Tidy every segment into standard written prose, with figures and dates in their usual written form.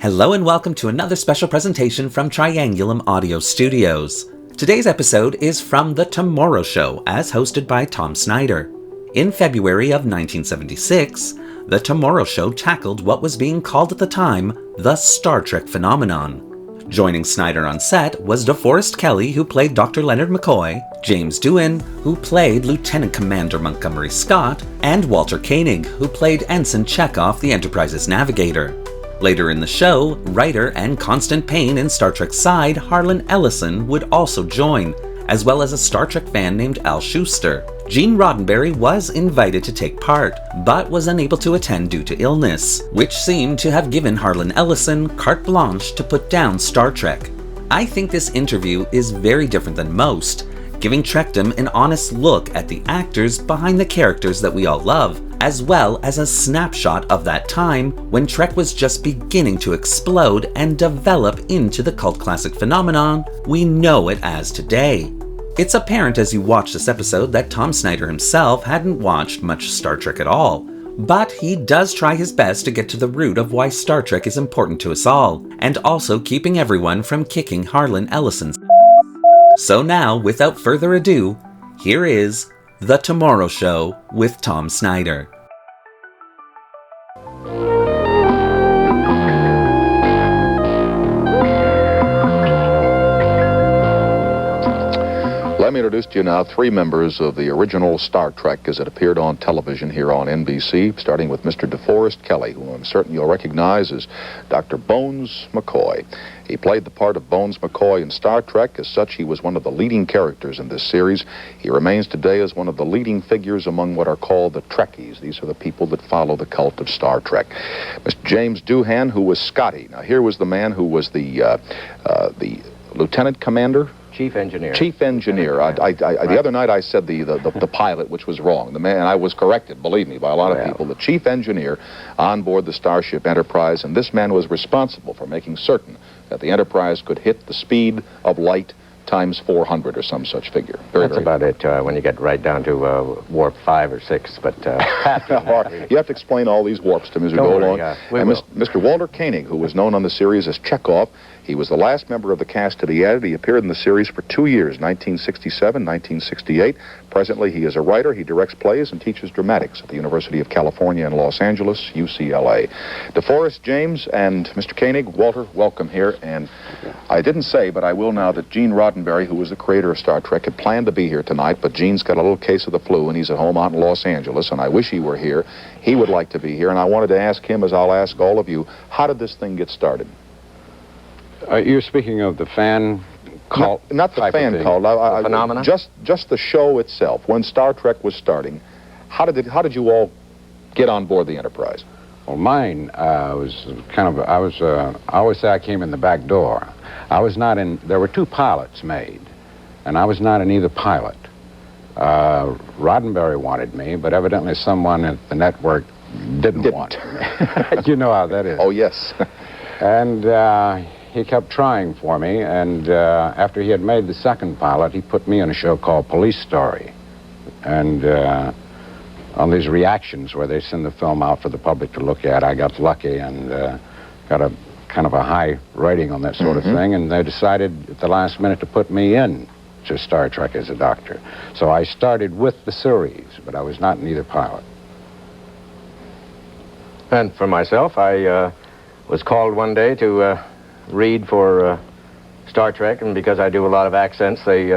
Hello and welcome to another special presentation from Triangulum Audio Studios. Today's episode is from The Tomorrow Show, as hosted by Tom Snyder. In February of 1976, The Tomorrow Show tackled what was being called at the time the Star Trek phenomenon. Joining Snyder on set was DeForest Kelley, who played Dr. Leonard McCoy, James Doohan, who played Lieutenant Commander Montgomery Scott, and Walter Koenig, who played Ensign Chekhov, the Enterprise's navigator. Later in the show, writer and constant pain in Star Trek's side, Harlan Ellison, would also join, as well as a Star Trek fan named Al Schuster. Gene Roddenberry was invited to take part, but was unable to attend due to illness, which seemed to have given Harlan Ellison carte blanche to put down Star Trek. I think this interview is very different than most, giving Trekdom an honest look at the actors behind the characters that we all love, as well as a snapshot of that time when Trek was just beginning to explode and develop into the cult classic phenomenon we know it as today. It's apparent as you watch this episode that Tom Snyder himself hadn't watched much Star Trek at all, but he does try his best to get to the root of why Star Trek is important to us all, and also keeping everyone from kicking Harlan Ellison's. So now, without further ado, here is The Tomorrow Show with Tom Snyder. Let me introduce to you now three members of the original Star Trek as it appeared on television here on NBC, starting with Mr. DeForest Kelley, who I'm certain you'll recognize as Dr. Bones McCoy. He played the part of Bones McCoy in Star Trek. As such, he was one of the leading characters in this series. He remains today as one of the leading figures among what are called the Trekkies. These are the people that follow the cult of Star Trek. Mr. James Doohan, who was Scotty. Now, here was the man who was the Lieutenant Commander? Chief Engineer. Chief Engineer. The other night I said the pilot, which was wrong. The man, I was corrected, believe me, by a lot of people. The Chief Engineer on board the Starship Enterprise, and this man was responsible for making certain that the Enterprise could hit the speed of light times 400 or some such figure. That's about it when you get right down to warp 5 or 6. But you have to explain all these warps to me as we go along. And Mr. Walter Koenig, who was known on the series as Chekhov, he was the last member of the cast to be added. He appeared in the series for 2 years, 1967, 1968. Presently, he is a writer. He directs plays and teaches dramatics at the University of California in Los Angeles, UCLA. DeForest, James, and Mr. Koenig, Walter, welcome here. And I didn't say, but I will now, that Gene Roddenberry, who was the creator of Star Trek, had planned to be here tonight, but Gene's got a little case of the flu, and he's at home out in Los Angeles, and I wish he were here. He would like to be here, and I wanted to ask him, as I'll ask all of you, how did this thing get started? You're speaking of the fan cult? Not the fan cult. Phenomenon? Just the show itself. When Star Trek was starting, how did you all get on board the Enterprise? Well, mine was kind of, I always say I came in the back door. I was not in, there were two pilots made, and I was not in either pilot. Roddenberry wanted me, but evidently someone at the network didn't want me. You know how that is. Oh, yes. And he kept trying for me, and after he had made the second pilot, he put me in a show called Police Story. And on these reactions where they send the film out for the public to look at, I got lucky and got a kind of a high rating on that sort of thing, and they decided at the last minute to put me in to Star Trek as a doctor. So I started with the series, but I was not in either pilot. And for myself, I was called one day to read for Star Trek, and because I do a lot of accents, they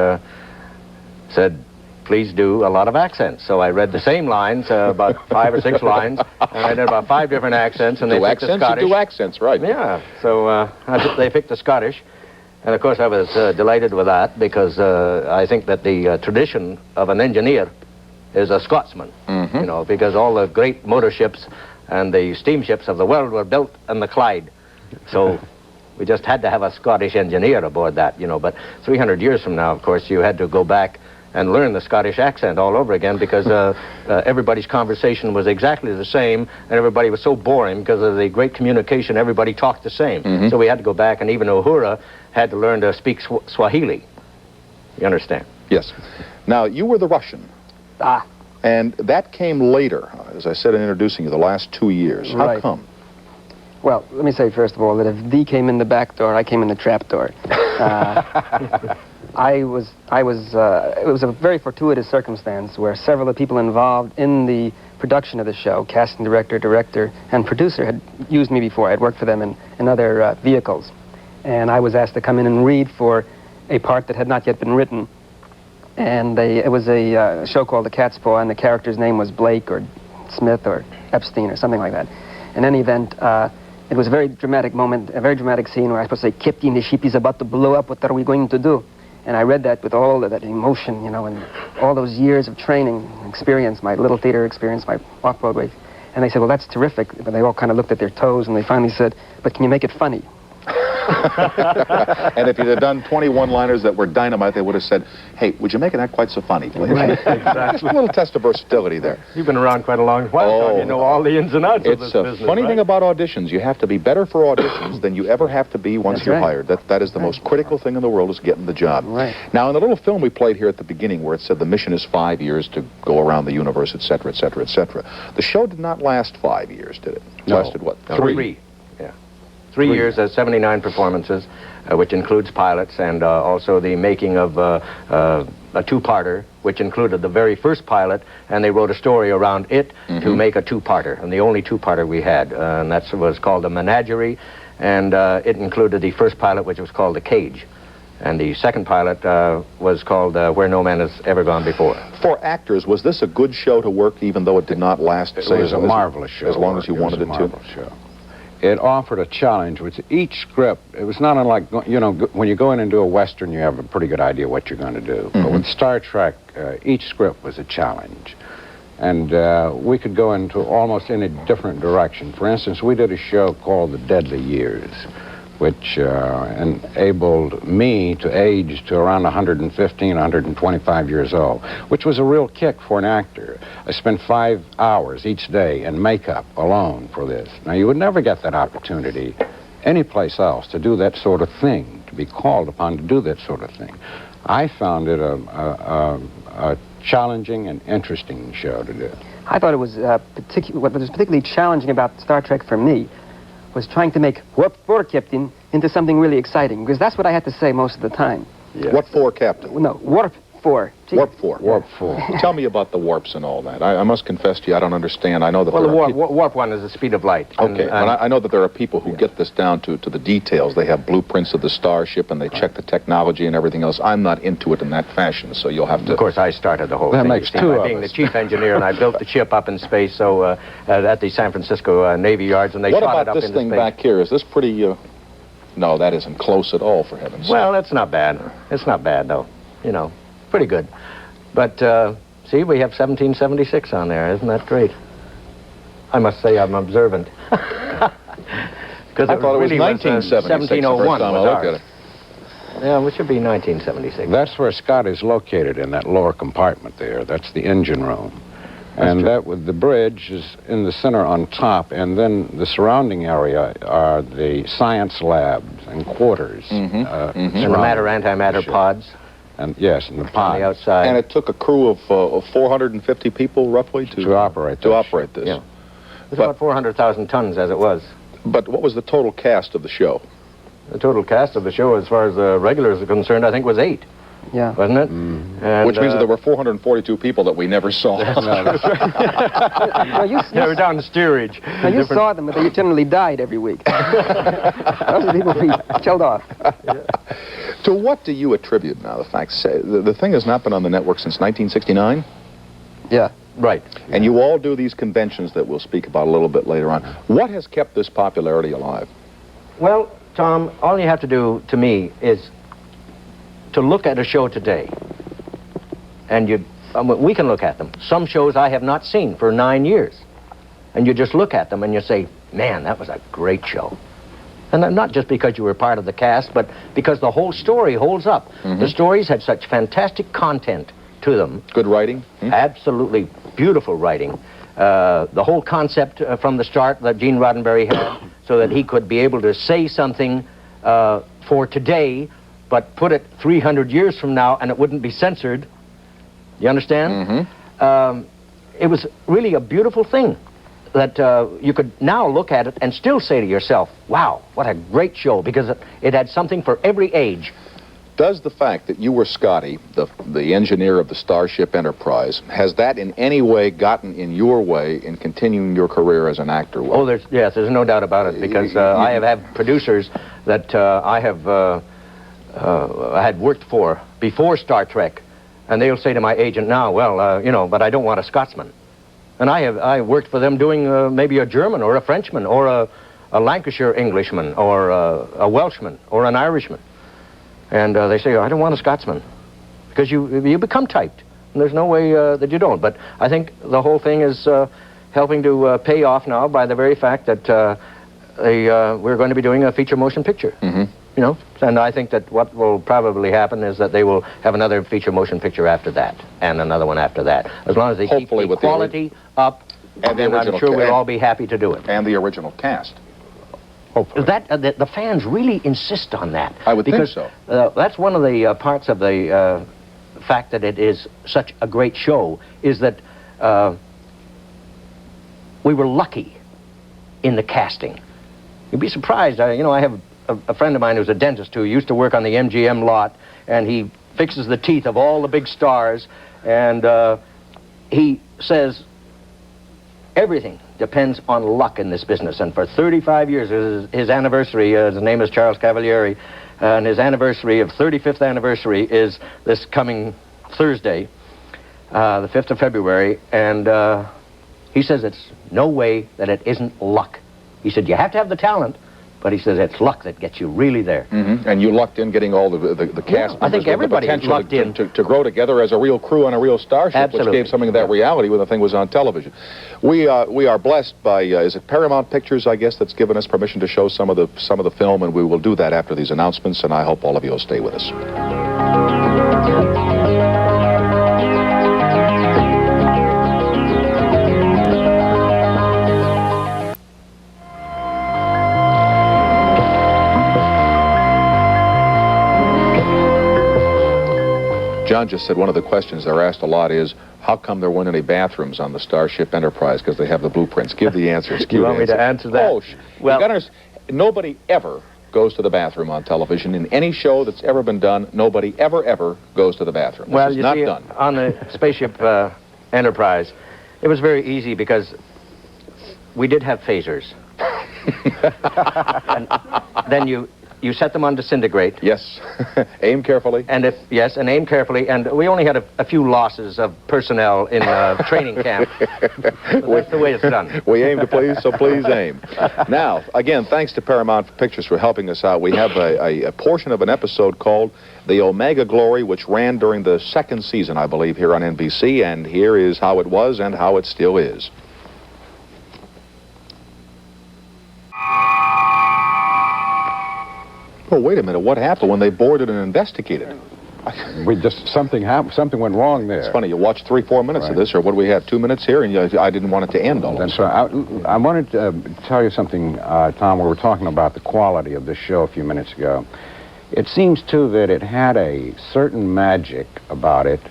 said, please do a lot of accents. So I read the same lines, about 5 or 6 lines, and I did about 5 different accents, and they picked the Scottish. Do accents, right. Yeah, so they picked the Scottish, and of course I was delighted with that, because I think that the tradition of an engineer is a Scotsman, you know, because all the great motor ships and the steamships of the world were built in the Clyde. So we just had to have a Scottish engineer aboard that, you know. But 300 years from now, of course, you had to go back and learn the Scottish accent all over again, because everybody's conversation was exactly the same, and everybody was so boring because of the great communication. Everybody talked the same. So we had to go back, and even Uhura had to learn to speak Swahili. You understand? Yes. Now, you were the Russian. And that came later, as I said in introducing you, the last 2 years. How come? Well, let me say first of all that if Dee came in the back door, I came in the trap door. It was a very fortuitous circumstance where several of the people involved in the production of the show, casting director, and producer, had used me before. I had worked for them in other vehicles. And I was asked to come in and read for a part that had not yet been written. And it was a show called The Cat's Paw, and the character's name was Blake or Smith or Epstein or something like that. In any event, it was a very dramatic moment, a very dramatic scene where I was supposed to say, Captain, the ship is about to blow up, what are we going to do? And I read that with all of that emotion, you know, and all those years of training, experience, my little theater experience, my off-Broadway. And they said, well, that's terrific. But they all kind of looked at their toes, and they finally said, but can you make it funny? And if you'd have done 20 one-liners that were dynamite, they would have said, hey, would you make it not quite so funny, please? Right, exactly. A little test of versatility there. You've been around quite a long while, Tom. You know all the ins and outs of this business. It's a funny thing about auditions. You have to be better for auditions than you ever have to be once you're hired. That is the most critical thing in the world, is getting the job. Right. Now, in the little film we played here at the beginning where it said the mission is 5 years to go around the universe, etc., etc., etc., the show did not last 5 years, did it? It lasted, what, 3? 3 years, 79 performances, which includes pilots, and also the making of a two-parter, which included the very first pilot, and they wrote a story around it to make a two-parter, and the only two-parter we had, and that was called The Menagerie, and it included the first pilot, which was called The Cage, and the second pilot was called Where No Man Has Ever Gone Before. For actors, was this a good show to work, even though it did not last? It was a marvelous show. As long as you wanted it to? Show. It offered a challenge with each script. It was not unlike, you know, when you go in and do a Western, you have a pretty good idea what you're going to do. But with Star Trek, each script was a challenge. And we could go into almost any different direction. For instance, we did a show called The Deadly Years, which enabled me to age to around 115, 125 years old, which was a real kick for an actor. I spent 5 hours each day in makeup alone for this. Now, you would never get that opportunity anyplace else to do that sort of thing, to be called upon to do that sort of thing. I found it a challenging and interesting show to do. I thought it was what was particularly challenging about Star Trek for me was trying to make Warp 4, Captain, into something really exciting, because that's what I had to say most of the time. Yes. What for, Captain? No, Warp 4. Gee. Warp 4. Warp 4. Tell me about the warps and all that. I must confess to you, I don't understand. I know that Warp 1 is the speed of light. Okay, but I know that there are people who get this down to the details. They have blueprints of the starship, and they check the technology and everything else. I'm not into it in that fashion, so you'll have to... Of course, I started the whole thing. That makes two of us. Being the chief engineer, and I built the ship up in space, so at the San Francisco Navy Yards, and they shot it up into space. What about this thing back here? Is this pretty... No, that isn't close at all, for heaven's sake. Well, it's not bad. It's not bad, though. You know, pretty good. But, see, we have 1776 on there. Isn't that great? I must say I'm observant. Because I thought it was 1976 1701 the first time I looked at it. Yeah, it should be 1976. That's where Scott is located, in that lower compartment there. That's the engine room. And that with the bridge is in the center on top, and then the surrounding area are the science labs and quarters. And the matter, antimatter pods. And yes, and the pods. On the outside. And it took a crew of 450 people, roughly, to operate this. Yeah. It was about 400,000 tons as it was. But what was the total cast of the show? The total cast of the show, as far as the regulars are concerned, I think was 8. Yeah. Wasn't it? And, which means that there were 442 people that we never saw. They were down in steerage. Now, you saw them, but they generally died every week. Those are the people we killed off. To what do you attribute now the fact? The thing has not been on the network since 1969? Yeah. Right. And you all do these conventions that we'll speak about a little bit later on. What has kept this popularity alive? Well, Tom, all you have to do, to me, is to look at a show today, and we can look at them. Some shows I have not seen for 9 years, and you just look at them and you say, man, that was a great show. And not just because you were part of the cast, but because the whole story holds up. The stories had such fantastic content to them. Good writing? Absolutely beautiful writing. The whole concept from the start that Gene Roddenberry had, so that he could be able to say something for today, but put it 300 years from now and it wouldn't be censored. You understand? It was really a beautiful thing. that you could now look at it and still say to yourself, wow, what a great show, because it had something for every age. Does the fact that you were Scotty, the engineer of the Starship Enterprise, has that in any way gotten in your way in continuing your career as an actor? Oh, there's no doubt about it, because I have had producers that I have had worked for before Star Trek, and they'll say to my agent now, well, you know, but I don't want a Scotsman. And I worked for them doing maybe a German or a Frenchman or a Lancashire Englishman or a Welshman or an Irishman. And they say, I don't want a Scotsman, because you become typed, and there's no way that you don't. But I think the whole thing is helping to pay off now by the very fact that we're going to be doing a feature motion picture. Mm-hmm. You know, and I think that what will probably happen is that they will have another feature motion picture after that, and another one after that. As long as they keep the quality up, and then I'm sure we'll all be happy to do it. And the original cast. Hopefully. The fans really insist on that. I would think so. That's one of the parts of the fact that it is such a great show, is that we were lucky in the casting. You'd be surprised. You know, I have a friend of mine who's a dentist who used to work on the MGM lot, and he fixes the teeth of all the big stars, and he says everything depends on luck in this business. And for 35 years, his anniversary, his name is Charles Cavalieri, and his anniversary of 35th anniversary is this coming Thursday, the 5th of February, and he says it's no way that it isn't luck. He said, you have to have the talent, but he says it's luck that gets you really there. Mm-hmm. And you lucked in getting all the cast members. I think everybody lucked in. To grow together as a real crew on a real starship. Absolutely. Which gave something of that reality when the thing was on television. We are blessed by, is it Paramount Pictures, I guess, that's given us permission to show some of the film, and we will do that after these announcements, and I hope all of you will stay with us. John just said one of the questions they're asked a lot is, how come there weren't any bathrooms on the Starship Enterprise? Because they have the blueprints. Give the answers. You want me to answer that? Oh, well, nobody ever goes to the bathroom on television. In any show that's ever been done, nobody ever goes to the bathroom. This is not done. On the Spaceship Enterprise, it was very easy because we did have phasers. And then you set them on disintegrate. Yes. Aim carefully. And and aim carefully. And we only had a few losses of personnel in training camp. That's the way it's done. We aim to please, so please aim. Now, again, thanks to Paramount Pictures for helping us out. We have a portion of an episode called The Omega Glory, which ran during the second season, I believe, here on NBC. And here is how it was and how it still is. Oh, wait a minute. What happened when they boarded and investigated? Something went wrong there. It's funny. You watched 3-4 minutes of this, or what do we have, 2 minutes here, and I didn't want it to end all. That's right. I wanted to tell you something, Tom. We were talking about the quality of this show a few minutes ago. It seems, too, that it had a certain magic about it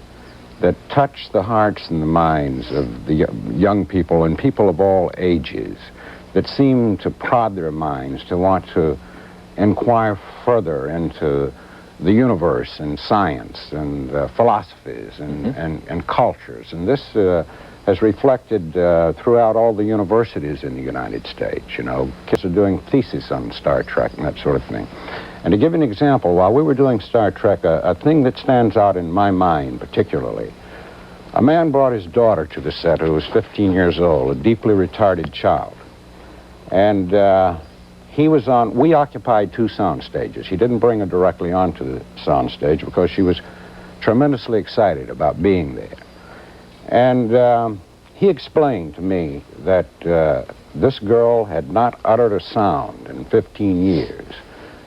that touched the hearts and the minds of the young people and people of all ages, that seemed to prod their minds to want to inquire further into the universe and science and philosophies and cultures. And this has reflected throughout all the universities in the United States. You know, kids are doing theses on Star Trek and that sort of thing. And to give you an example, while we were doing Star Trek, a thing that stands out in my mind particularly, a man brought his daughter to the set who was 15 years old, a deeply retarded child. And we occupied 2 sound stages. He didn't bring her directly onto the sound stage because she was tremendously excited about being there. And he explained to me that this girl had not uttered a sound in 15 years.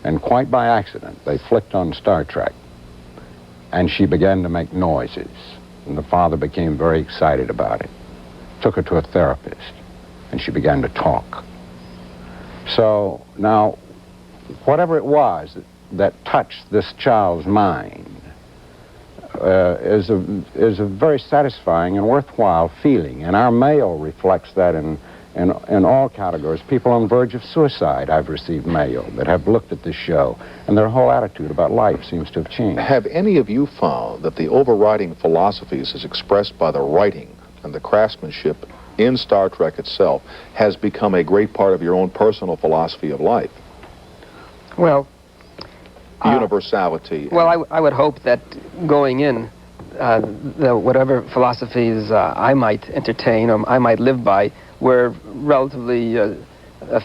And quite by accident, they flicked on Star Trek. And she began to make noises. And the father became very excited about it. Took her to a therapist. And she began to talk. So now, whatever it was that touched this child's mind is a very satisfying and worthwhile feeling, and our mail reflects that in in all categories. People on the verge of suicide, I've received mail that have looked at this show, and their whole attitude about life seems to have changed. Have any of you found that the overriding philosophies as expressed by the writing and the craftsmanship in Star Trek itself has become a great part of your own personal philosophy of life? Well, universality. Well, I would hope that going in, whatever philosophies I might entertain or I might live by were relatively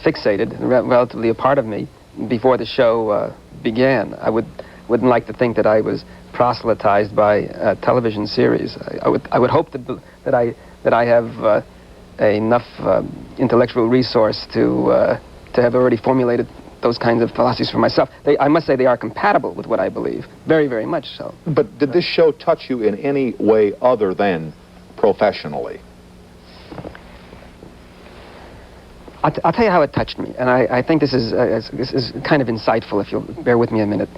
fixated, relatively a part of me before the show began. I wouldn't like to think that I was proselytized by a television series. I would hope that I have enough intellectual resource to have already formulated those kinds of philosophies for myself. I must say they are compatible with what I believe, very, very much so. But did this show touch you in any way other than professionally? I'll tell you how it touched me, and I think this is kind of insightful, if you'll bear with me a minute.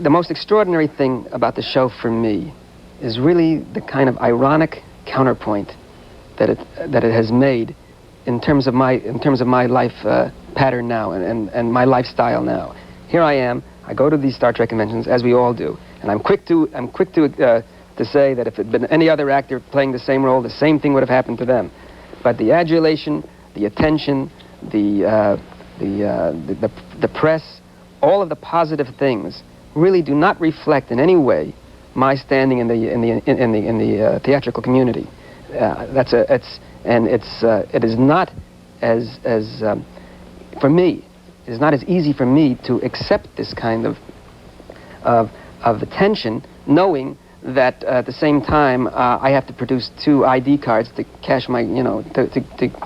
The most extraordinary thing about the show for me is really the kind of ironic counterpoint that it has made in terms of my life pattern now and my lifestyle now. Here I am. I go to these Star Trek conventions, as we all do, and I'm quick to say that if it had been any other actor playing the same role, the same thing would have happened to them. But the adulation, the attention, the press, all of the positive things really do not reflect in any way my standing in the theatrical community. It is not as for me. It is not as easy for me to accept this kind of attention, knowing that at the same time I have to produce 2 ID cards to cash my, to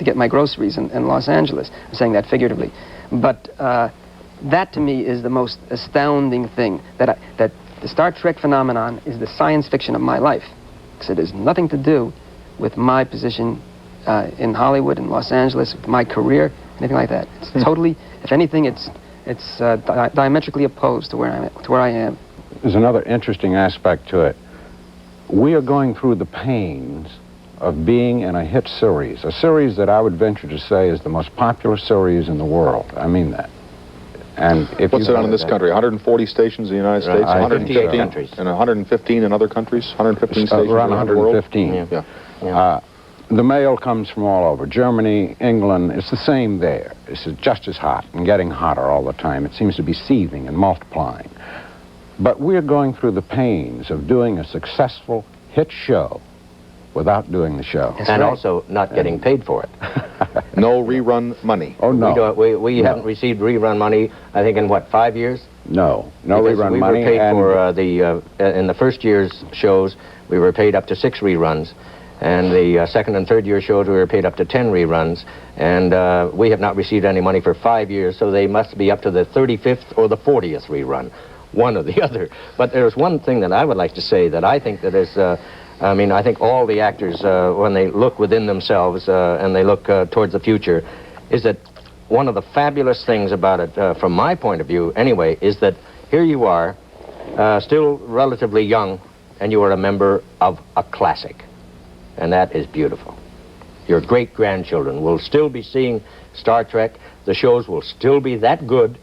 get my groceries in Los Angeles. I'm saying that figuratively, but that to me is the most astounding thing. That the Star Trek phenomenon is the science fiction of my life, because it has nothing to do with my position in Hollywood, in Los Angeles, with my career, anything like that. It's totally, if anything, it's diametrically opposed to where I am. There's another interesting aspect to it. We are going through the pains of being in a hit series, a series that I would venture to say is the most popular series in the world. I mean that. And if what's it on in this country? 140 stations in the United States, 158 countries, and 115 in other countries. 115 stations around around the world. 115. Yeah. The mail comes from all over. Germany, England, it's the same there. It's just as hot and getting hotter all the time. It seems to be seething and multiplying. But we're going through the pains of doing a successful hit show without doing the show. That's and right. Also not getting paid for it. No rerun money. Oh, no. We haven't received rerun money, I think, in what, 5 years? No because rerun money. We were paid for in the first year's shows, we were paid up to 6 reruns. And the second and third year shows, we were paid up to 10 reruns. And we have not received any money for 5 years, so they must be up to the 35th or the 40th rerun, one or the other. But there's one thing that I would like to say that I think that is, I think all the actors, when they look within themselves and they look towards the future, is that one of the fabulous things about it, from my point of view anyway, is that here you are, still relatively young, and you are a member of a classic. And that is beautiful. Your great-grandchildren will still be seeing Star Trek. The shows will still be that good,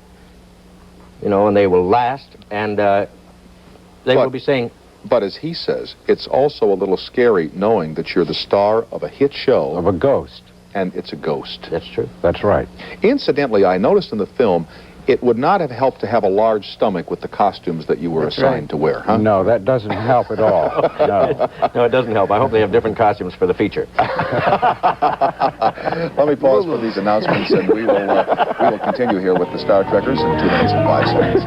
and they will last, and they will be saying... But as he says, it's also a little scary knowing that you're the star of a hit show. Of a ghost. And it's a ghost. That's true. That's right. Incidentally, I noticed in the film, it would not have helped to have a large stomach with the costumes that you were assigned to wear, huh? No, that doesn't help at all. No. No, it doesn't help. I hope they have different costumes for the feature. Let me pause for these announcements, and we will continue here with the Star Trekkers in 2 minutes and 5 seconds.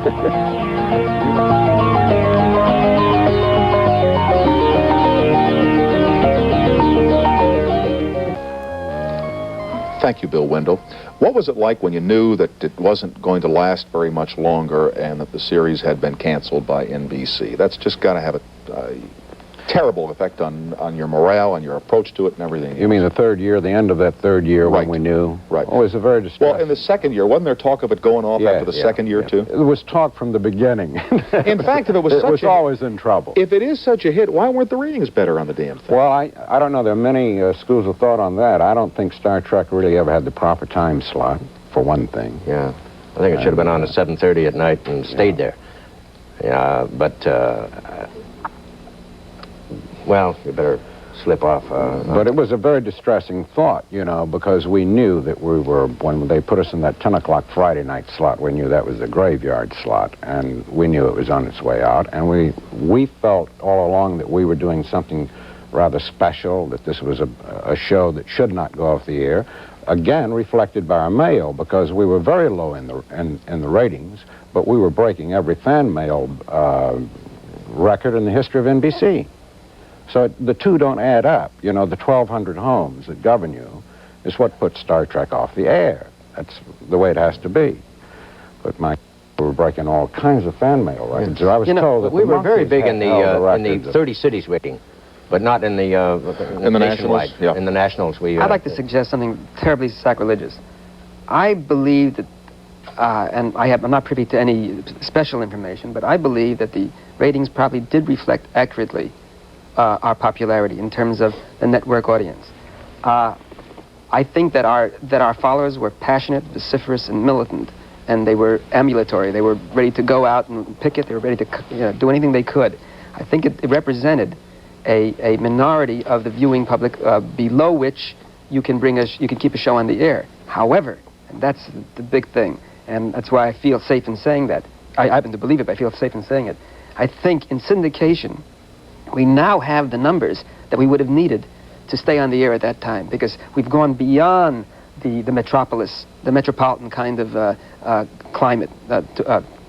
Thank you, Bill Wendell. What was it like when you knew that it wasn't going to last very much longer and that the series had been canceled by NBC? That's just got to have terrible effect on your morale and your approach to it and everything. You mean the third year, the end of that third year when we knew? Right. Oh, it was a very distressing. Well, in the second year, wasn't there talk of it going off after the second year, too? It was talk from the beginning. In fact, if it was it was always in trouble. If it is such a hit, why weren't the ratings better on the damn thing? Well, I don't know. There are many schools of thought on that. I don't think Star Trek really ever had the proper time slot, for one thing. Yeah. I think it should have been on at 7:30 at night and stayed there. Yeah, but, well, you better slip off. But it was a very distressing thought, you know, because we knew that we were, when they put us in that 10 o'clock Friday night slot, we knew that was a graveyard slot, and we knew it was on its way out, and we felt all along that we were doing something rather special, that this was a show that should not go off the air, again reflected by our mail, because we were very low in the ratings, but we were breaking every fan mail record in the history of NBC. So the two don't add up. You know, the 1,200 homes that govern you is what puts Star Trek off the air. That's the way it has to be. But we were breaking all kinds of fan mail records. Yes. I was told that we were very big in the 30 cities rating, but not in the nationwide. Yeah. In the nationals, I'd like to suggest something terribly sacrilegious. I believe that, and I'm not privy to any special information, but I believe that the ratings probably did reflect accurately our popularity in terms of the network audience. I think that our followers were passionate, vociferous, and militant, and they were ambulatory. They were ready to go out and picket. They were ready to do anything they could. I think it represented a minority of the viewing public below which you can keep a show on the air. However, and that's the big thing, and that's why I feel safe in saying that. I happen to believe it, but I feel safe in saying it. I think in syndication, we now have the numbers that we would have needed to stay on the air at that time, because we've gone beyond the metropolitan kind of climate.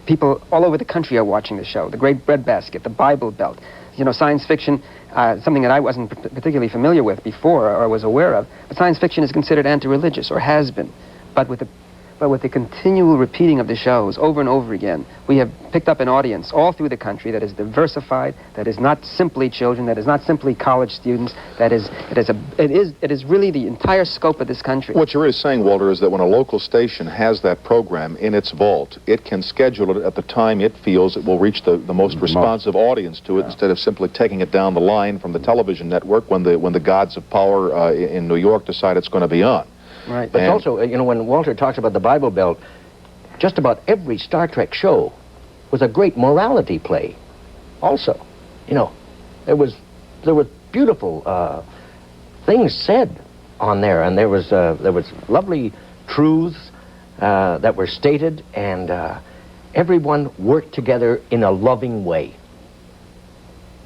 People all over the country are watching the show. The Great Breadbasket, the Bible Belt. You know, science fiction, something that I wasn't particularly familiar with before or was aware of, but science fiction is considered anti-religious, or has been. But with the continual repeating of the shows over and over again, we have picked up an audience all through the country that is diversified, that is not simply children, that is not simply college students, it is really the entire scope of this country. What you're really saying, Walter, is that when a local station has that program in its vault, it can schedule it at the time it feels it will reach the most responsive audience to it, instead of simply taking it down the line from the television network when the gods of power in New York decide it's going to be on. Right. But also, you know, when Walter talks about the Bible Belt, just about every Star Trek show was a great morality play. Also, you know, there were beautiful things said on there, and there was lovely truths that were stated, and everyone worked together in a loving way.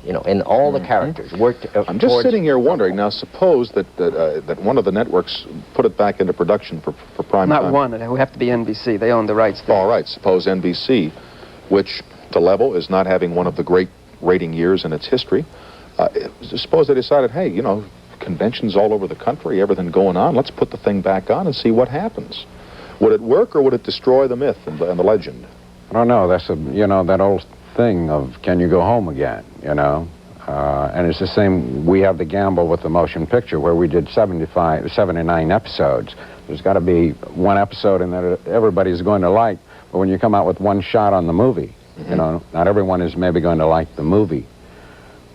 You know, and all the characters worked. I'm just sitting here wondering. Now, suppose that one of the networks put it back into production for prime time. Not one. It would have to be NBC. They own the rights there. All right. Suppose NBC, which to level is not having one of the great rating years in its history. Suppose they decided, hey, you know, conventions all over the country, everything going on. Let's put the thing back on and see what happens. Would it work, or would it destroy the myth and the legend? I don't know. That's that old thing of, can you go home again, you know? And it's the same, we have the gamble with the motion picture where we did 79 episodes. There's got to be one episode in there that everybody's going to like, but when you come out with one shot on the movie, you know, not everyone is maybe going to like the movie.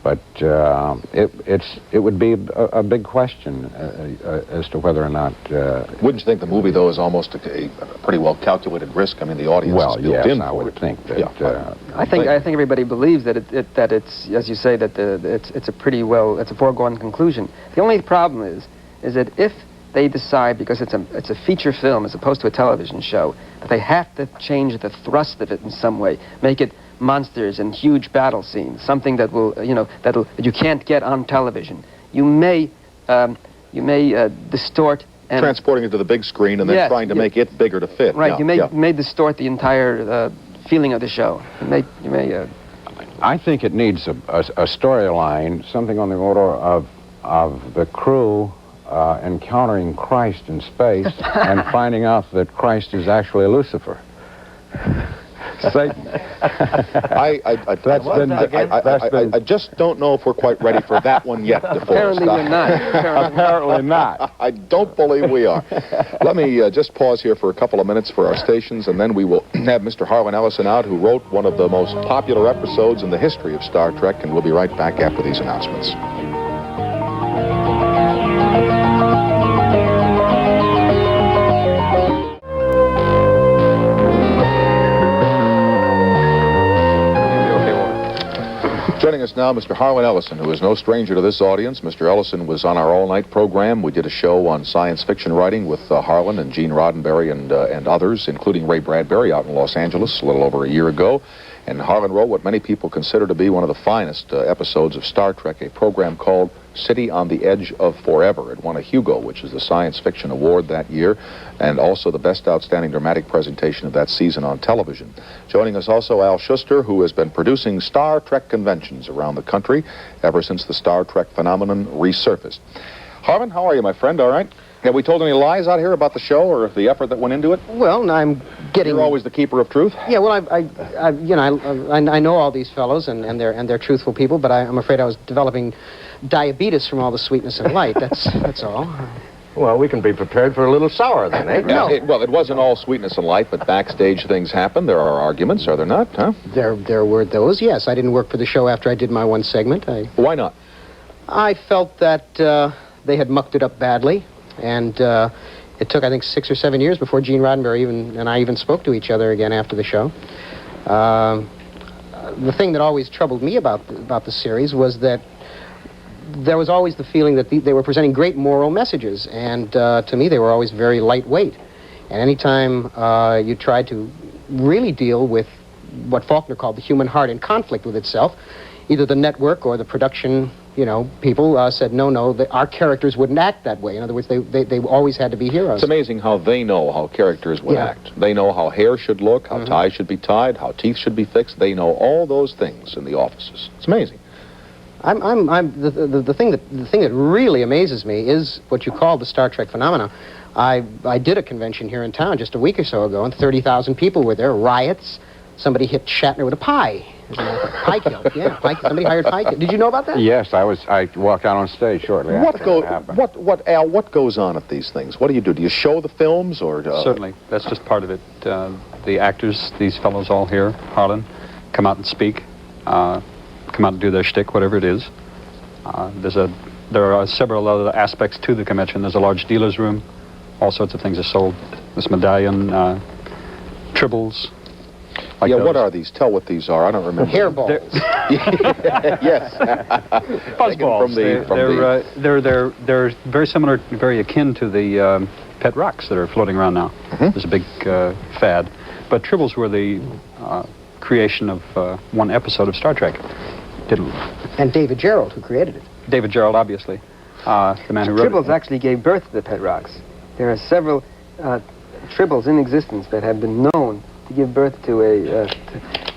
But it would be a big question as to whether or not... Wouldn't you think the movie, though, is almost a pretty well calculated risk? I mean, the audience is built in. I would think that... I think everybody believes that it's, as you say, that it's a foregone conclusion. The only problem is that if they decide, because it's a feature film as opposed to a television show, that they have to change the thrust of it in some way, make it monsters and huge battle scenes, something that will, that you can't get on television. You may distort and transporting it to the big screen and then trying to make it bigger to fit. Right. You may distort the entire feeling of the show. You may. I think it needs a storyline, something on the order of the crew encountering Christ in space and finding out that Christ is actually Lucifer. Satan. I just don't know if we're quite ready for that one yet, DeForest. Apparently we're not. Apparently not. I don't believe we are. Let me just pause here for a couple of minutes for our stations, and then we will have Mr. Harlan Ellison out, who wrote one of the most popular episodes in the history of Star Trek, and we'll be right back after these announcements. Joining us now, Mr. Harlan Ellison, who is no stranger to this audience. Mr. Ellison was on our all-night program. We did a show on science fiction writing with Harlan and Gene Roddenberry and others, including Ray Bradbury, out in Los Angeles a little over a year ago. And Harlan wrote what many people consider to be one of the finest episodes of Star Trek, a program called City on the Edge of Forever. It won a Hugo, which is the science fiction award that year, and also the best outstanding dramatic presentation of that season on television. Joining us also Al Schuster, who has been producing Star Trek conventions around the country ever since the Star Trek phenomenon resurfaced. Harlan, how are you, my friend? All right? Have we told any lies out here about the show or the effort that went into it? Well, I'm getting... You're always the keeper of truth? Yeah, well, I know all these fellows, and they're truthful people, but I'm afraid I was developing diabetes from all the sweetness and light. That's all. Well, we can be prepared for a little sour then, eh? No. It wasn't all sweetness and light, but backstage things happen. There are arguments, are there not, huh? There were those, yes. I didn't work for the show after I did my one segment. Why not? I felt that they had mucked it up badly. And it took, I think, 6 or 7 years before Gene Roddenberry and I even spoke to each other again after the show. The thing that always troubled me about the series was that there was always the feeling that they were presenting great moral messages, and to me they were always very lightweight. And anytime you tried to really deal with what Faulkner called the human heart in conflict with itself, either the network or the production people said, no, our characters wouldn't act that way. In other words, they always had to be heroes. It's amazing how they know how characters would act. They know how hair should look, how ties should be tied, how teeth should be fixed. They know all those things in the offices. It's amazing. The thing that really amazes me is what you call the Star Trek phenomena. I did a convention here in town just a week or so ago, and 30,000 people were there, riots. Somebody hit Shatner with a pie. Pie kill. Yeah, somebody hired pie kill. Did you know about that? Yes, I walked out on stage shortly after it happened. Al, what goes on at these things? What do you do? Do you show the films or? Certainly, that's just part of it. The actors, these fellows all here, Harlan, come out and speak, come out and do their shtick, whatever it is. There are several other aspects to the convention. There's a large dealer's room. All sorts of things are sold. This medallion, tribbles. Like yeah, those. What are these? Tell what these are. I don't remember. Hairballs. Yes. Fuzzballs. They're very similar, very akin to the pet rocks that are floating around now. There's a big fad. But tribbles were the creation of one episode of Star Trek. And David Gerrold, who created it. David Gerrold, obviously. The man who wrote it. Tribbles actually gave birth to the pet rocks. There are several tribbles in existence that have been known to give birth to a...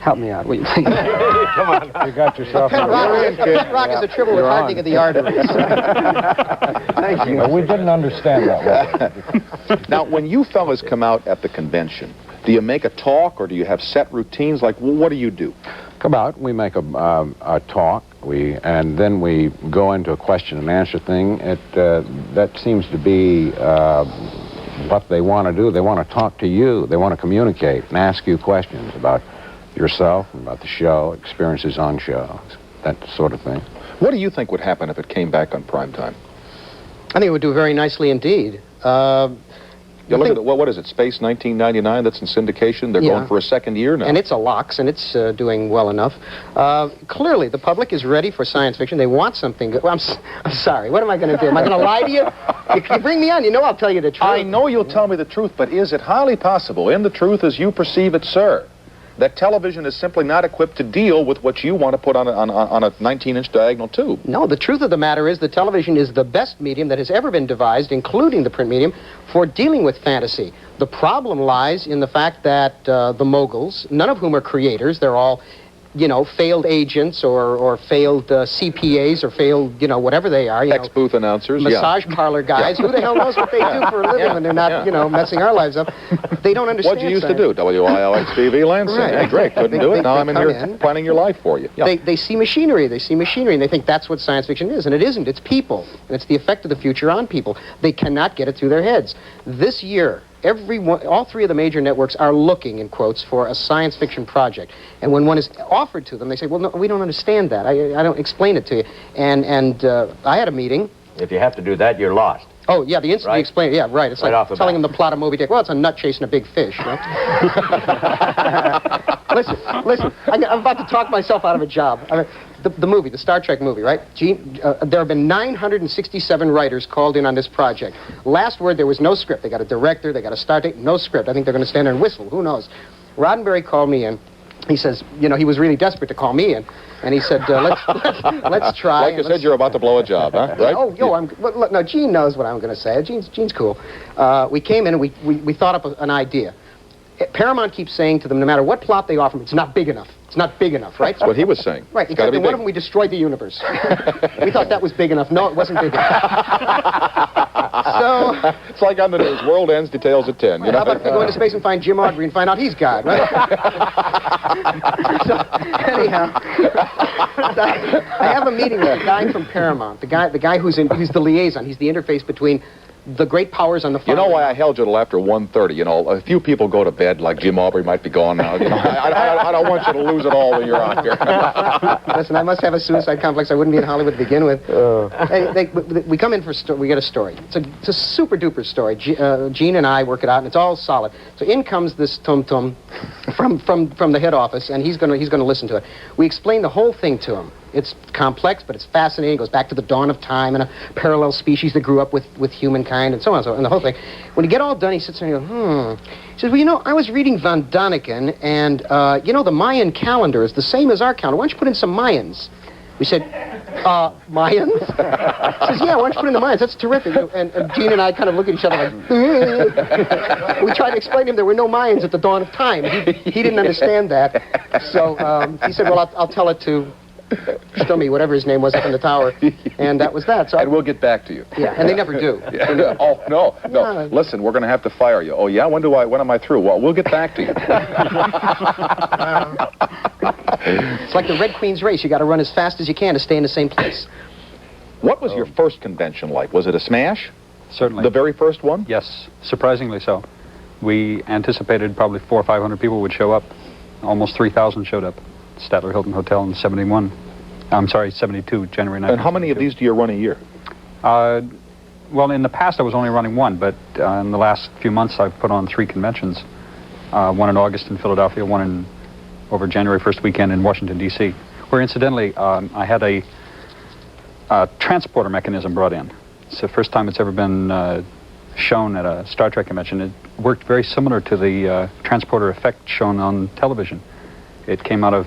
help me out, will you please? Come on. You got yourself... Pet rock is a tribble with hardening of the arteries. Thank you. We didn't understand that. Now, when you fellas come out at the convention, do you make a talk or do you have set routines? Like, what do you do? Come out, we make a talk, and then we go into a question and answer thing. That seems to be what they want to do. They want to talk to you. They want to communicate and ask you questions about yourself, about the show, experiences on show, that sort of thing. What do you think would happen if it came back on primetime? I think it would do very nicely indeed. You look at what is it, Space 1999, that's in syndication? They're going for a second year now. And it's a Lox, and it's doing well enough. Clearly, the public is ready for science fiction. They want something good. Well, I'm sorry. What am I going to do? Am I going to lie to you? If you bring me on, you know I'll tell you the truth. I know you'll tell me the truth, but is it highly possible, in the truth as you perceive it, sir, that television is simply not equipped to deal with what you want to put on a 19-inch diagonal tube? No, the truth of the matter is that television is the best medium that has ever been devised, including the print medium, for dealing with fantasy. The problem lies in the fact that the moguls, none of whom are creators, they're all you know, failed agents or failed CPAs or failed, you know, whatever they are. Ex-booth announcers, massage parlor guys. Who the hell knows what they do for a living when they're not, you know, messing our lives up? They don't understand. What you used to do, WIOX-TV, Lansing. Right. Hey, great, couldn't do it. Now I'm in here planning your life for you. Yeah. They see machinery. They see machinery, and they think that's what science fiction is, and it isn't. It's people, and it's the effect of the future on people. They cannot get it through their heads. This year, all three of the major networks are looking, in quotes, for a science fiction project. And when one is offered to them, they say, well, no, we don't understand that. I don't explain it to you. And I had a meeting. If you have to do that, you're lost. Oh, yeah, the instant you explain it. Yeah, right. It's like telling them the plot of Moby Dick. Well, it's a nut chasing a big fish, right? Listen, I'm about to talk myself out of a job. I mean, the Star Trek movie, right? There have been 967 writers called in on this project. Last word, there was no script. They got a director, they got a start date, no script. I think they're going to stand there and whistle. Who knows? Roddenberry called me in. He says, you know, he was really desperate to call me in. And he said, let's try. Like you said, you're about to blow a job, huh? Right? No, Gene knows what I'm going to say. Gene's cool. We came in and we thought up an idea. Paramount keeps saying to them, no matter what plot they offer them, it's not big enough. It's not big enough, right? That's what he was saying. Right, except in one of them we destroyed the universe. We thought that was big enough. No, it wasn't big enough. So... It's like on the news, world ends, details at 10. You know? How about if we go into space and find Jim Audrey and find out he's God, right? So, anyhow, I have a meeting with a guy from Paramount, the guy who's the liaison. He's the interface between the great powers on the You know why I held you till after 1:30? You know, a few people go to bed, like Jim Aubrey might be gone now. You know, I don't want you to lose it all when you're out here. Listen, I must have a suicide complex. I wouldn't be in Hollywood to begin with. We come in we get a story. It's a super duper story. Gene and I work it out, and it's all solid. So in comes this tum-tum from the head office, and he's gonna listen to it. We explain the whole thing to him. It's complex, but it's fascinating. It goes back to the dawn of time and a parallel species that grew up with humankind and so on and the whole thing. When you get all done, he sits there and he goes, He says, well, you know, I was reading Von Daniken, and, you know, the Mayan calendar is the same as our calendar. Why don't you put in some Mayans? We said, Mayans? He says, yeah, why don't you put in the Mayans? That's terrific. And Gene and I kind of look at each other like, we tried to explain to him there were no Mayans at the dawn of time. He didn't understand that. So he said, well, I'll tell it to... Stummy, whatever his name was up in the tower, and that was that. So and we'll get back to you. Yeah, and they never do. Yeah. Oh, no. Yeah. Listen, we're going to have to fire you. Oh, yeah? When am I through? Well, we'll get back to you. It's like the Red Queen's race. You got to run as fast as you can to stay in the same place. What was your first convention like? Was it a smash? Certainly. The very first one? Yes, surprisingly so. We anticipated probably 400 or 500 people would show up. Almost 3,000 showed up. Statler Hilton Hotel in 71. I'm sorry, 72, January 9th. And how many of these do you run a year? Well, in the past I was only running one, but in the last few months I've put on 3 conventions. One in August in Philadelphia, one over January 1st weekend in Washington, D.C., where incidentally I had a transporter mechanism brought in. It's the first time it's ever been shown at a Star Trek convention. It worked very similar to the transporter effect shown on television. It came out of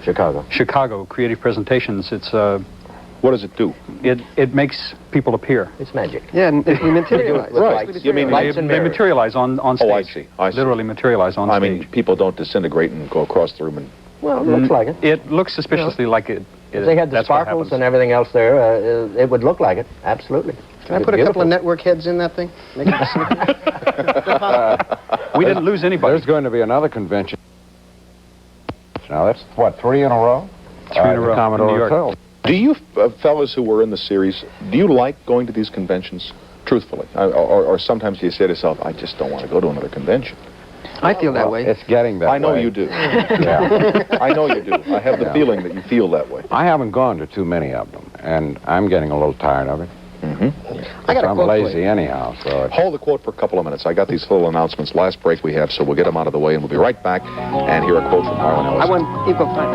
Chicago Creative Presentations. It's what does it do? It makes people appear. It's magic. Yeah, and we materialize. Right. You mean they materialize on stage. Oh, I see. Literally materialize on stage. I mean, people don't disintegrate and go across the room and... Well, it looks like it. It looks suspiciously like it. If they had the sparkles and everything else there, it would look like it. Absolutely. Can I put a couple of network heads in that thing? Make it we didn't lose anybody. There's going to be another convention. Now, that's, what, 3 in a row? 3 in a row. Commodore in New York. Hotel. Do you fellas who were in the series, do you like going to these conventions, truthfully? Or sometimes you say to yourself, I just don't want to go to another convention. I feel that way. It's getting that way. I know you do. Yeah. I know you do. I have the feeling that you feel that way. I haven't gone to too many of them, and I'm getting a little tired of it. I got a I'm quote lazy for you. anyhow, so... Hold the quote for a couple of minutes. I got these little announcements. Last break we have, so we'll get them out of the way, and we'll be right back and hear a quote from Harlan Ellison. I want equal time.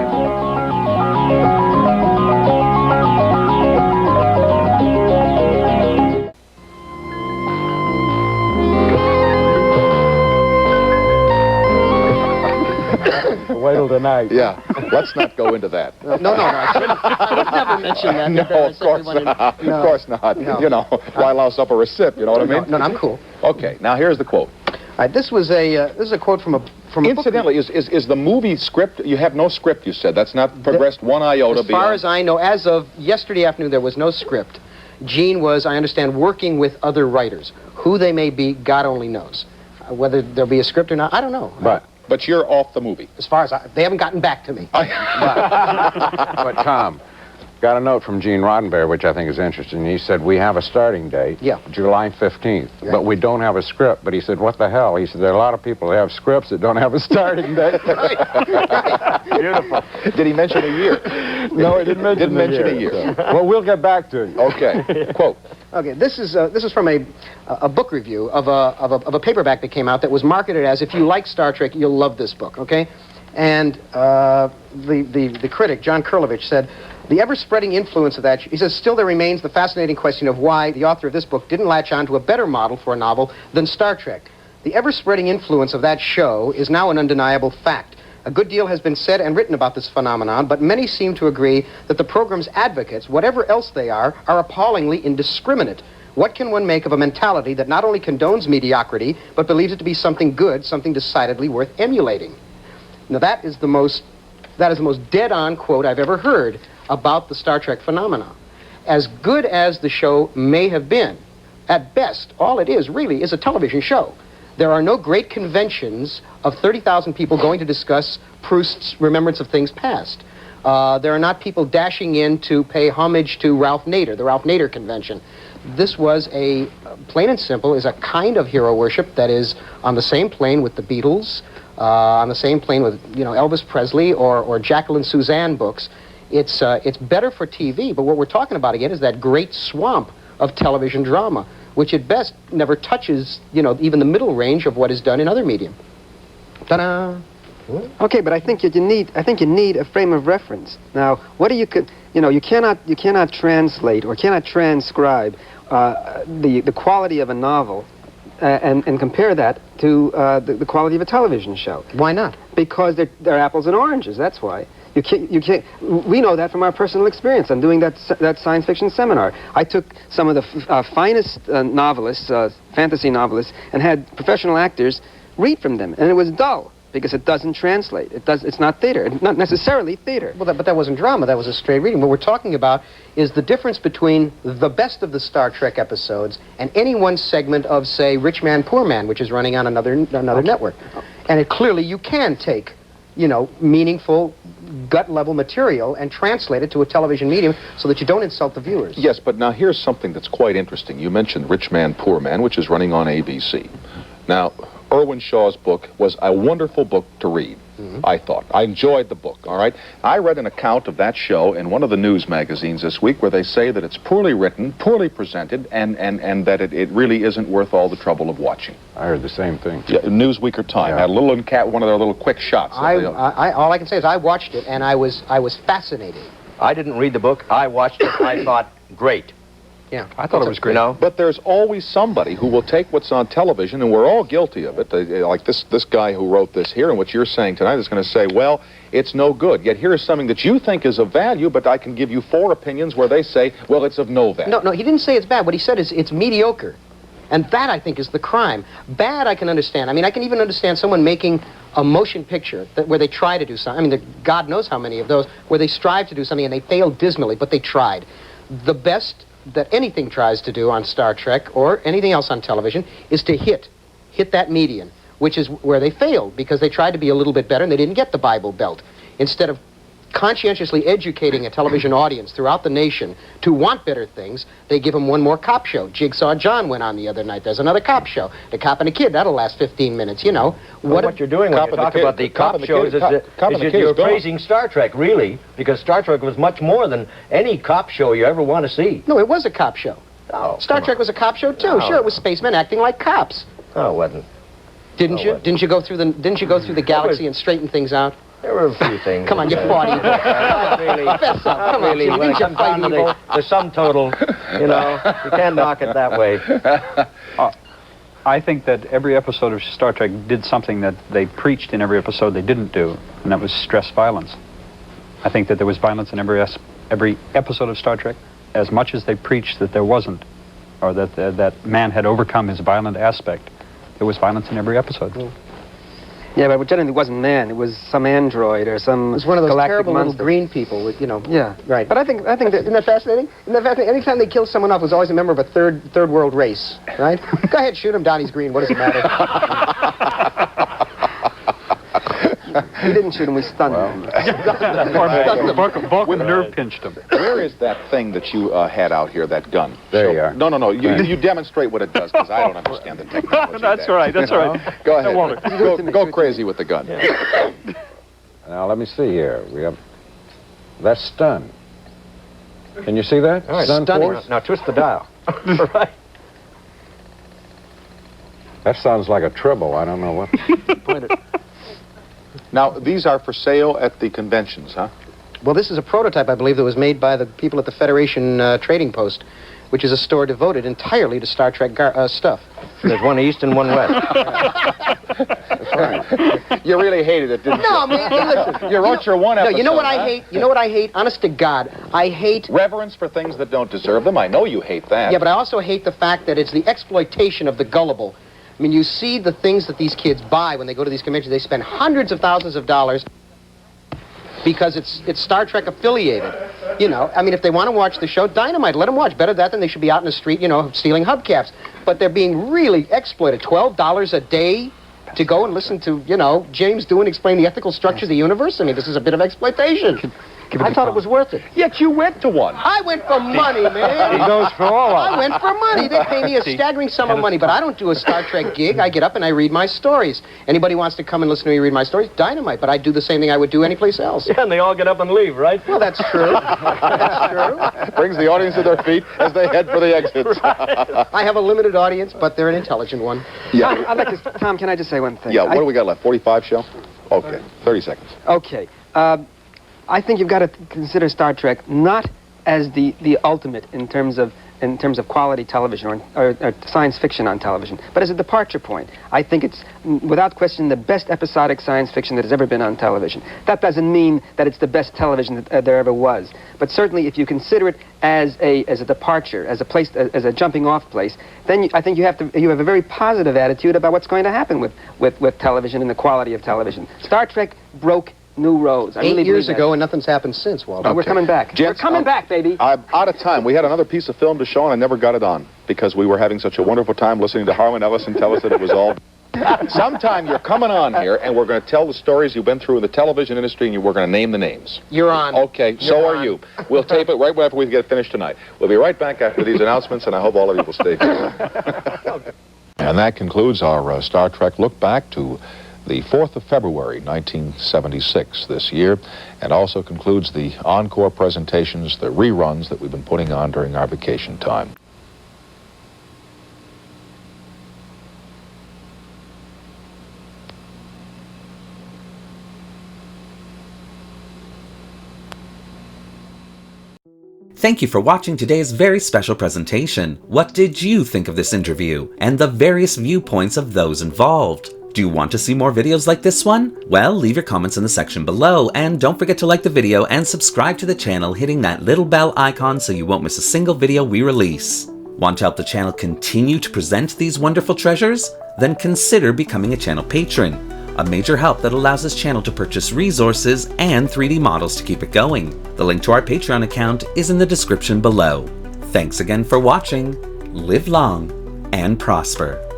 Wait till tonight. Yeah, let's not go into that. No, I should never mention that. No, of course not. Of course not. No. You know, why louse up a recip, you know what I mean? No, I'm cool. Okay, now here's the quote. This is a quote from a Incidentally, is the movie script? You have no script. You said that's not progressed one iota. As far as I know, as of yesterday afternoon, there was no script. Gene was, I understand, working with other writers. Who they may be, God only knows. Whether there'll be a script or not, I don't know. But you're off the movie. As far as they haven't gotten back to me. But Tom, got a note from Gene Roddenberry, which I think is interesting. He said, we have a starting date, July 15th, but we don't have a script. But he said, what the hell? He said, there are a lot of people that have scripts that don't have a starting date. Right. Beautiful. Did he mention a year? No, he didn't mention a year. Well, we'll get back to you. Okay. Quote. Okay, this is from a book review of a paperback that came out that was marketed as, if you like Star Trek, you'll love this book, okay? And the critic, John Kurlovich, said, the ever-spreading influence of that, he says, still there remains the fascinating question of why the author of this book didn't latch on to a better model for a novel than Star Trek. The ever-spreading influence of that show is now an undeniable fact. A good deal has been said and written about this phenomenon, but many seem to agree that the program's advocates, whatever else they are appallingly indiscriminate. What can one make of a mentality that not only condones mediocrity, but believes it to be something good, something decidedly worth emulating? Now that is the most dead-on quote I've ever heard about the Star Trek phenomenon. As good as the show may have been, at best, all it is really is a television show. There are no great conventions of 30,000 people going to discuss Proust's Remembrance of Things Past. There are not people dashing in to pay homage to Ralph Nader, the Ralph Nader convention. This was plain and simple, is a kind of hero worship that is on the same plane with the Beatles, on the same plane with, Elvis Presley or Jacqueline Suzanne books. It's better for TV, but what we're talking about again is that great swamp of television drama, which at best never touches, even the middle range of what is done in other medium. Ta-da! Okay, but I think you need a frame of reference. Now, you cannot translate or cannot transcribe the quality of a novel and compare that to the quality of a television show. Why not? Because they're apples and oranges. That's why. You can't. We know that from our personal experience. I'm doing that science fiction seminar. I took some of the finest novelists, fantasy novelists, and had professional actors read from them, and it was dull because it doesn't translate. It's not theater. It's not necessarily theater. Well, but that wasn't drama. That was a straight reading. What we're talking about is the difference between the best of the Star Trek episodes and any one segment of, say, Rich Man, Poor Man, which is running on another network. And clearly you can take, meaningful gut-level material and translate it to a television medium so that you don't insult the viewers. Yes, but now here's something that's quite interesting. You mentioned Rich Man, Poor Man, which is running on ABC. Now, Irwin Shaw's book was a wonderful book to read, I thought. I enjoyed the book, all right? I read an account of that show in one of the news magazines this week where they say that it's poorly written, poorly presented, and that it really isn't worth all the trouble of watching. I heard the same thing. Yeah, Newsweek or Time had a little one of their little quick shots. All I can say is I watched it, and I was fascinated. I didn't read the book. I watched it. I thought, great. Yeah, I thought it was great. But there's always somebody who will take what's on television, and we're all guilty of it. Like this guy who wrote this here, and what you're saying tonight is going to say, well, it's no good. Yet here's something that you think is of value, but I can give you 4 opinions where they say, well, it's of no value. No, he didn't say it's bad. What he said is it's mediocre. And that, I think, is the crime. Bad, I can understand. I mean, I can even understand someone making a motion picture where they try to do something. I mean, God knows how many of those, where they strive to do something and they fail dismally, but they tried. The best that anything tries to do on Star Trek or anything else on television is to hit that median, which is where they failed because they tried to be a little bit better and they didn't get the Bible Belt. Instead of conscientiously educating a television audience throughout the nation to want better things, they give them one more cop show. Jigsaw John went on the other night. There's another cop show. The Cop and the Kid, that'll last 15 minutes, What you're doing when you talk about the cop shows is you're praising Star Trek, really, because Star Trek was much more than any cop show you ever want to see. No, it was a cop show. Oh, Star Trek was a cop show, too. Sure, it was spacemen acting like cops. No, it wasn't. Didn't you? Didn't you go through the galaxy and straighten things out? There were a few things. Come on, you're 40. Really. Fess up. Come on, really. When it comes down to the sum total, you can't knock it that way. I think that every episode of Star Trek did something that they preached in every episode they didn't do, and that was stress violence. I think that there was violence in every episode of Star Trek, as much as they preached that there wasn't, or that man had overcome his violent aspect. there was violence in every episode. Yeah, but generally it wasn't man. It was some android or some It was one of those galactic terrible monster. little green people with, Yeah. Right. But I think that... Isn't that fascinating? Isn't that fascinating? Anytime they kill someone off, it was always a member of a third world race, right? Go ahead, shoot him down. He's green. What does it matter? We didn't shoot him. We stunned him. Vulcan nerve pinched him. Where is that thing that you had out here, that gun? There you are. No. You demonstrate what it does, because I don't understand the technology. That's all right. That's all right. Go ahead. Walter. Go crazy with the gun. Now, let me see here. We have... That's stun. Can you see that? All right, Stun stunning. force? Now twist the dial. Right. That sounds like a treble. I don't know what. Point it. Now, these are for sale at the conventions, huh? Well, this is a prototype, I believe, that was made by the people at the Federation Trading Post, which is a store devoted entirely to Star Trek stuff. There's one east and one west. You really hated it, didn't you? No, man, listen. You wrote your one episode. No, you know what I huh? hate? You know what I hate? Honest to God, I hate... Reverence for things that don't deserve them. I know you hate that. Yeah, but I also hate the fact that it's the exploitation of the gullible. I mean, you see the things that these kids buy when they go to these conventions. They spend hundreds of thousands of dollars because it's Star Trek affiliated. I mean, if they want to watch the show, Dynamite, let them watch. Better that than they should be out in the street, stealing hubcaps. But they're being really exploited. $12 a day to go and listen to, James Doohan explain the ethical structure of the universe. I mean, this is a bit of exploitation. I thought it was worth it. Yet you went to one. I went for money, man. He goes for all of I went for money. They pay me a staggering sum of money, but I don't do a Star Trek gig. I get up and I read my stories. Anybody wants to come and listen to me read my stories? Dynamite, but I do the same thing I would do anyplace else. Yeah, and they all get up and leave, right? Well, that's true. That's true. Brings the audience to their feet as they head for the exits. I have a limited audience, but they're an intelligent one. Yeah. I'd like to... Tom, can I just say one thing? Yeah, what do we got left? 45 show? Okay, 30 seconds. Okay. I think you've got to consider Star Trek not as the ultimate in terms of quality television or science fiction on television, but as a departure point. I think it's, without question, the best episodic science fiction that has ever been on television. That doesn't mean that it's the best television that there ever was, but certainly if you consider it as a departure, as a place, as a jumping off place, then I think you have a very positive attitude about what's going to happen with television and the quality of television. Star Trek broke new roads. 8 years ago, and nothing's happened since, Walter. We're coming back. Gents, We're coming back, baby. I'm out of time. We had another piece of film to show, and I never got it on because we were having such a wonderful time listening to Harlan Ellison tell us that it was all... Sometime you're coming on here, and we're going to tell the stories you've been through in the television industry, and we're going to name the names. You're on. Okay, so are you. We'll tape it right after we get finished tonight. We'll be right back after these announcements, and I hope all of you will stay tuned. And that concludes our Star Trek look back to the 4th of February, 1976 this year, and also concludes the encore presentations, the reruns that we've been putting on during our vacation time. Thank you for watching today's very special presentation. What did you think of this interview and the various viewpoints of those involved? Do you want to see more videos like this one? Well, leave your comments in the section below, and don't forget to like the video and subscribe to the channel hitting that little bell icon so you won't miss a single video we release. Want to help the channel continue to present these wonderful treasures? Then consider becoming a channel patron, a major help that allows this channel to purchase resources and 3D models to keep it going. The link to our Patreon account is in the description below. Thanks again for watching. Live long and prosper.